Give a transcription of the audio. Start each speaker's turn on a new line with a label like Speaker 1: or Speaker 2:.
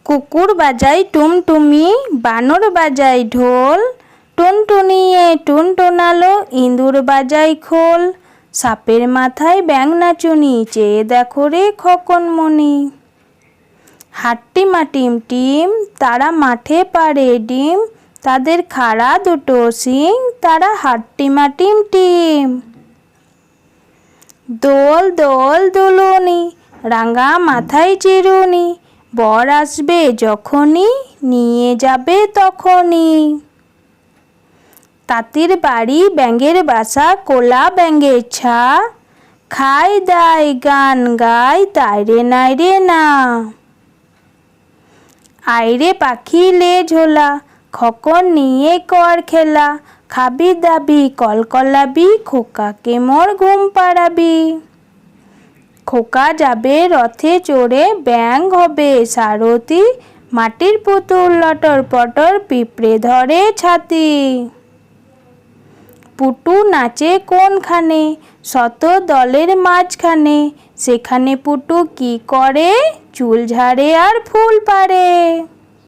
Speaker 1: কুকুর বাজায় টুমটুমি, বানর বাজায় ঢোল, টুনটুনিয়ে টুনটুনালো, ইঁদুর বাজায় খোল। সাপের মাথায় ব্যাঙ নাচুনি, চেয়ে দেখো রে খোকনমণি। হাট্টিমা টিম টিম, তারা মাঠে পাড়ে ডিম, তাদের খাড়া দুটো শিং, তারা হাট্টিমা টিম টিম। দোল দোল দুলুনি, রাঙা মাথায় চিরুনি, বর আসবে যখনই, নিয়ে যাবে তখনই। তাঁতির বাড়ি ব্যাঙের বাসা, কোলা ব্যাঙের ছা, খাই দাই গান গাই, তাইরে নাইরে না। আইরে পাখি লে ঝোলা, খোকন নিয়ে কর খেলা, খাবি দাবি কলকলাবি, খোকাকে মোর ঘুম পাড়াবি। খোকা যাবে রথে চড়ে, ব্যাঙ হবে সারথি, মাটির পুতুল লটর পটর, পিঁপড়ে ধরে ছাতি। পুটু নাচে কোনখানে, শত দলের মাঝখানে, সেখানে পুটু কি করে, চুল ঝাড়ে আর ফুল পাড়ে।